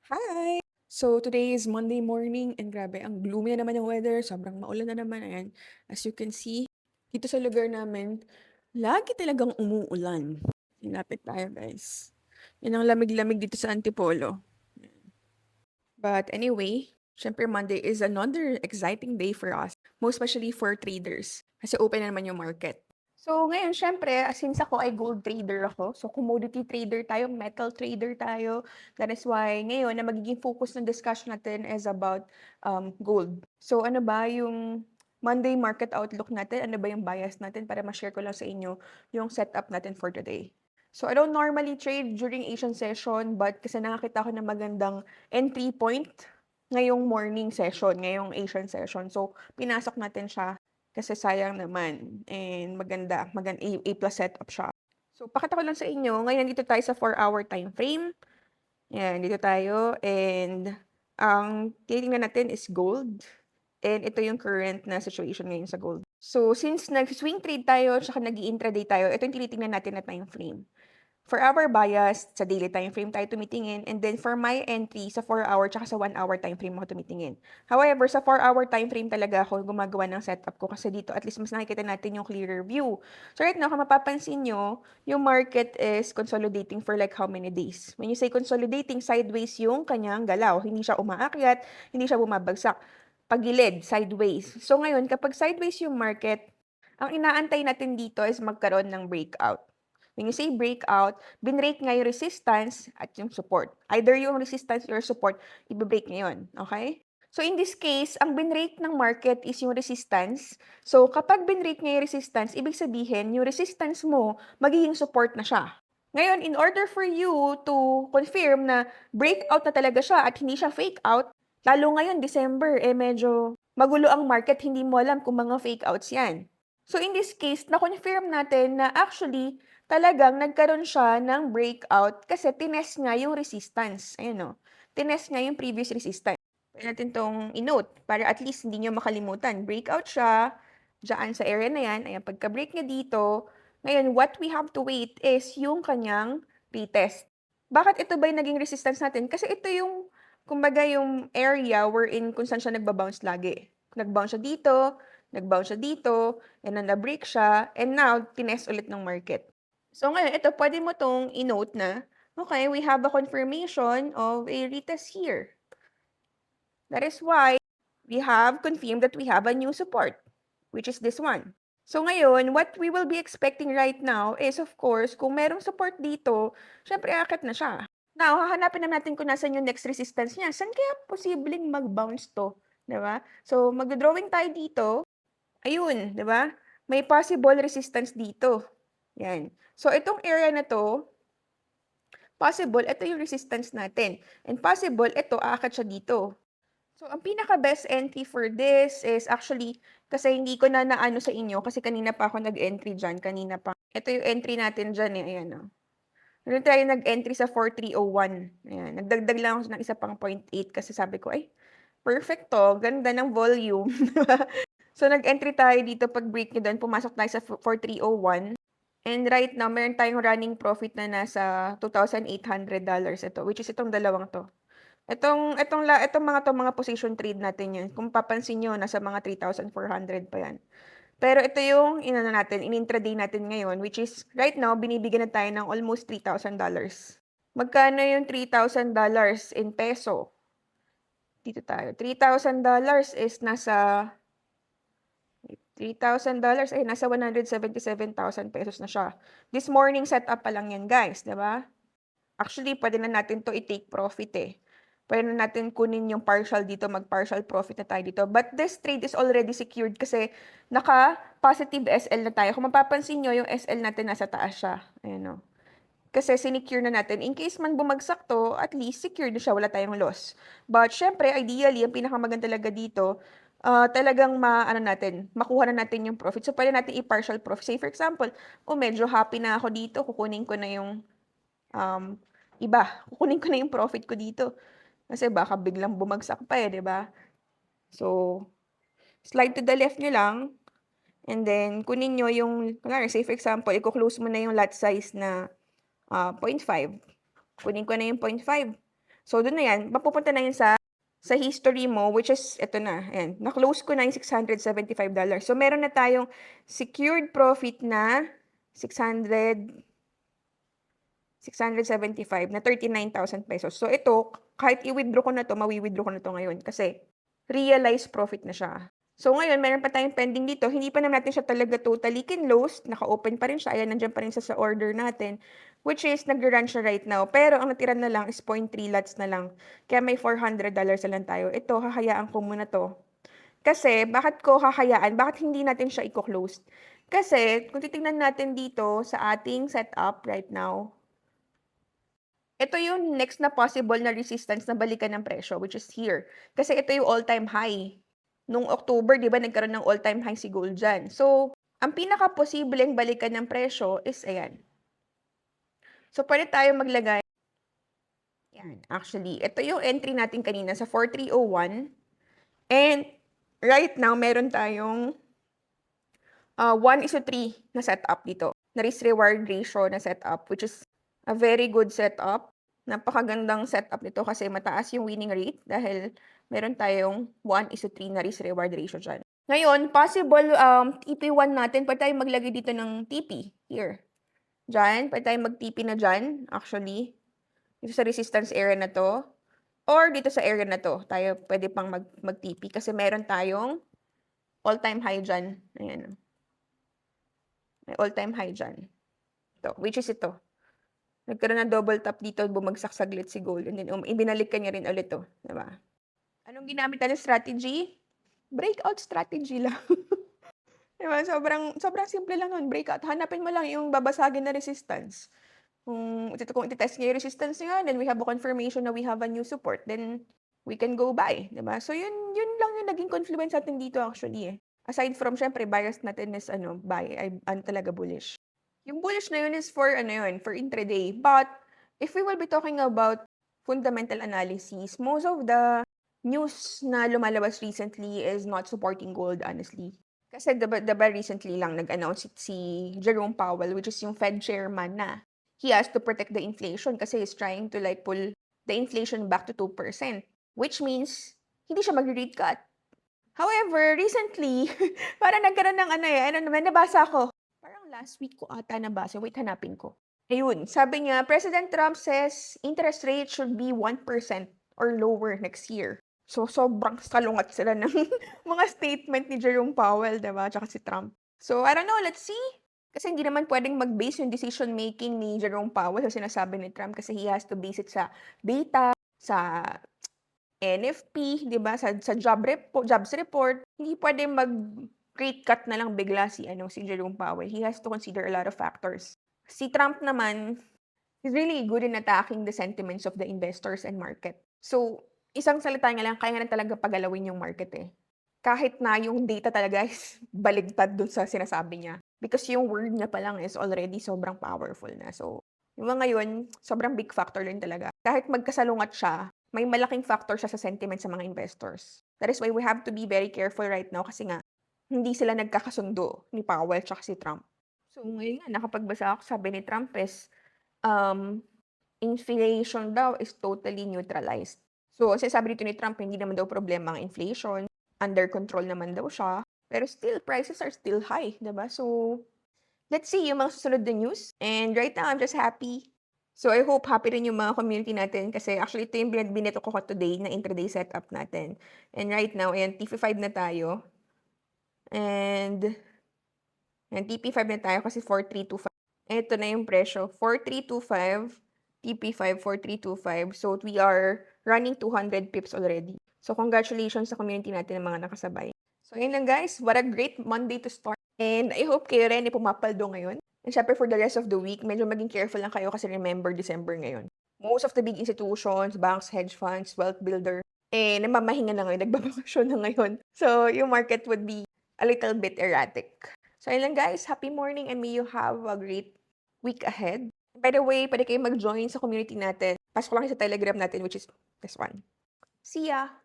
Hi! So, today is Monday morning and grabe, ang gloomy na naman yung weather. Sobrang maulan na naman. Ayan, as you can see, dito sa lugar namin, lagi talagang umuulan. Lapit tayo, guys. Yan ang lamig-lamig dito sa Antipolo. But anyway, syempre Monday is another exciting day for us. Most especially for traders. Kasi open na naman yung market. So ngayon, syempre, since ako ay gold trader ako, so commodity trader tayo, metal trader tayo. That is why ngayon, na magiging focus ng discussion natin is about gold. So ano ba yung Monday market outlook natin? Ano ba yung bias natin? Para ma-share ko lang sa inyo yung setup natin for today. So I don't normally trade during Asian session, but kasi nakakita ko na magandang entry point ngayong morning session, ngayong Asian session. So pinasok natin siya kasi sayang naman and A plus setup siya. So pakita ko lang sa inyo, ngayon dito tayo sa 4-hour time frame. Yan, dito tayo and ang titingnan natin is gold. And ito yung current na situation ngayon sa gold. So since nag-swing trade tayo, tsaka nag-intraday tayo, ito yung tinitingnan natin na time frame. For our bias, sa daily time frame tayo tumitingin. And then for my entry, sa 4-hour tsaka sa 1-hour time frame ako tumitingin. However, sa 4-hour time frame talaga ako gumagawa ng setup ko kasi dito at least mas nakikita natin yung clearer view. So right now, kung mapapansin nyo, yung market is consolidating for like how many days? When you say consolidating, sideways yung kanyang galaw. Hindi siya umaakyat, hindi siya bumabagsak. Pagilid, sideways. So ngayon, kapag sideways yung market, ang inaantay natin dito is magkaroon ng breakout. When you say breakout, binrake nga yung resistance at yung support. Either yung resistance or support, i-break niya yun. Okay? So in this case, ang binrake ng market is yung resistance. So kapag binrake niya yung resistance, ibig sabihin, yung resistance mo, magiging support na siya. Ngayon, in order for you to confirm na breakout na talaga siya at hindi siya fake out, lalo ngayon, December, medyo magulo ang market, hindi mo alam kung mga fake outs yan. So in this case, na-confirm natin na actually, talagang nagkaroon siya ng breakout kasi tinest nga yung resistance. Ayan o. Tinest nga yung previous resistance. Pwede natin itong i-note para at least hindi nyo makalimutan. Breakout siya dyan sa area na yan. Ayan, pagka-break niya dito, ngayon, what we have to wait is yung kanyang retest. Bakit ito ba yung naging resistance natin? Kasi ito yung, kumbaga yung area wherein kung saan siya nagbabounce lagi. Nagbounce siya dito, nagbounce siya dito, and then na-break siya, and now, tinest ulit ng market. So ngayon, ito pwede mo tong i-note na, okay, we have a confirmation of a retest here. That is why we have confirmed that we have a new support, which is this one. So ngayon, what we will be expecting right now is of course, kung merong support dito, syempre akit na siya. Now, hahanapin na natin kung nasan yung next resistance niya. Saan kaya posibleng mag-bounce to? Diba? So, mag-drawing tayo dito. Ayun, 'di ba? May possible resistance dito. Yan. So itong area na 'to, possible ito yung resistance natin. And possible ito aakyat siya dito. So ang pinaka best entry for this is actually kasi hindi ko na naano sa inyo kasi kanina pa ako nag-entry diyan, kanina pa. Ito yung entry natin diyan eh, ayan oh. Meron tayo nag-entry sa 4301. Ayan, nagdagdag lang ako ng isa pang 0.8 kasi sabi ko ay perfect to, ganda ng volume. So, nag-entry tayo dito pag break niya doon, pumasok tayo sa 4301. And right now, meron tayong running profit na nasa $2,800 ito, which is itong dalawang to. Itong mga position trade natin yun. Kung papansin nyo, nasa mga 3,400 pa yan. Pero ito yung inano natin, in-intraday natin ngayon, which is right now, binibigyan na tayo ng almost $3,000. Magkano yung $3,000 in peso? Dito tayo. $3,000 is nasa $3,000 ay nasa 177,000 pesos na siya. This morning setup pa lang yan, guys, 'di ba? Actually, pwede na natin 'to i-take profit eh. Pwede na natin kunin yung partial dito, mag-partial profit na tayo dito. But this trade is already secured kasi naka-positive SL na tayo. Kung mapapansin nyo, yung SL natin nasa taas siya. Ayan o. Kasi sinecure na natin. In case man bumagsak to, at least secured na siya, wala tayong loss. But syempre, ideally, ang pinakamaganda talaga dito, talagang makuha na natin yung profit. So, pwede natin i-partial profit. Say, for example, medyo happy na ako dito, kukunin ko na yung iba. Kukunin ko na yung profit ko dito. Kasi baka biglang bumagsak pa eh, di ba? So, slide to the left nyo lang. And then, kunin nyo yung, say for example, i-close mo na yung lot size na 0.5. Kunin ko na yung 0.5. So, dun na yan, mapupunta na yun sa history mo, which is, eto na, ayan, na-close ko na yung $675. So, meron na tayong secured profit na 675 na 39,000 pesos. So, ito, kahit i-withdraw ko na to, mawi-withdraw ko na to ngayon kasi realized profit na siya. So, ngayon, meron pa tayong pending dito. Hindi pa naman natin siya talaga totally kinlosed. Naka-open pa rin siya. Ayan, nandiyan pa rin siya sa order natin, which is nag-run siya right now. Pero ang natira na lang is 0.3 lots na lang. Kaya may $400 na lang tayo. Ito, hahayaan ko muna to. Kasi, bakit ko hahayaan? Bakit hindi natin siya i-close? Kasi, kung titingnan natin dito sa ating setup right now, ito yung next na possible na resistance na balikan ng presyo, which is here. Kasi ito yung all-time high. Nung October, di ba, nagkaroon ng all-time high si gold dyan. So, ang pinaka-posibleng balikan ng presyo is, ayan. So, pwede tayo maglagay. Yan, actually, ito yung entry natin kanina sa 4301. And, right now, meron tayong 1:3 na setup dito. Na risk-reward ratio na setup, which is a very good setup. Napakagandang setup nito kasi mataas yung winning rate dahil meron tayong 1:3 na risk-reward ratio dyan. Ngayon, possible TP1 natin, pwede tayong maglagay dito ng TP. Here. Dyan, pwede tayong mag-TP na dyan, actually. Dito sa resistance area na to. Or dito sa area na to, tayo pwede pang mag-TP kasi meron tayong all-time high dyan. Ayan. May all-time high dyan. Ito, which is ito. Nagkaroon ng double tap dito, bumagsak saglit si gold. And then, ibinalik ka niya rin ulit to. Diba? Anong ginamit natin strategy? Breakout strategy lang. Diba? Sobrang simple lang nun. Breakout. Hanapin mo lang yung babasagin na resistance. Kung ititest niya yung resistance niya, then we have a confirmation na we have a new support, then we can go buy. Diba? So, yun lang yung naging confluence natin dito actually eh. Aside from, syempre, bias natin is buy. I'm talaga bullish. Yung bullish na yun is for for intraday. But if we will be talking about fundamental analysis, most of the news na lumalabas recently is not supporting gold, honestly. Kasi diba recently lang nag-announce si Jerome Powell, which is yung Fed chairman na he has to protect the inflation kasi he's trying to like pull the inflation back to 2%, which means hindi siya mag-rate cut. However, recently, parang nagkaroon ng nabasa ko. Parang last week ko ata nabasa. Wait, hanapin ko. Ayun, sabi niya, President Trump says interest rate should be 1% or lower next year. So, sobrang salungat sila ng mga statement ni Jerome Powell, diba? Tsaka si Trump. So, I don't know, let's see. Kasi hindi naman pwedeng mag-base yung decision-making ni Jerome Powell sa sinasabi ni Trump kasi he has to base it sa data, sa NFP, 'di ba, sa jobs report, hindi pwedeng mag-rate cut na lang bigla si Jerome Powell. He has to consider a lot of factors. Si Trump naman, he's really good in attacking the sentiments of the investors and market. So, isang salita nga lang, kaya nga talaga pagalawin yung market eh. Kahit na yung data talaga is baligtad dun sa sinasabi niya. Because yung word niya pa lang is already sobrang powerful na. So, yung mga yun, sobrang big factor rin talaga. Kahit magkasalungat siya, may malaking factor siya sa sentiment sa mga investors. That is why we have to be very careful right now kasi nga, hindi sila nagkakasundo ni Powell tsaka si Trump. So, ngayon nga, nakapagbasa ako, sabi ni Trump is, inflation daw is totally neutralized. So, sabi dito ni Trump, hindi naman daw problema ang inflation. Under control naman daw siya. Pero still, prices are still high, diba? So, let's see yung mga susunod na news. And right now, I'm just happy. So, I hope happy rin yung mga community natin kasi actually ito yung bineto ko today na intraday setup natin. And right now, ayan, TP5 na tayo. And TP5 na tayo kasi 4325. Ito na yung presyo. 4325, TP5, 4325. So, we are running 200 pips already. So, congratulations sa community natin ng mga nakasabay. So, yun lang guys. What a great Monday to start. And I hope kayo rin ay pumapaldo ngayon. And syempre for the rest of the week, medyo maging careful lang kayo kasi remember December ngayon. Most of the big institutions, banks, hedge funds, wealth builder, namamahinga na ngayon, nagbabakasyon na ngayon. So, yung market would be a little bit erratic. So, yun lang guys. Happy morning and may you have a great week ahead. By the way, pwede kayo mag-join sa community natin. Pasok lang sa Telegram natin, which is this one. See ya!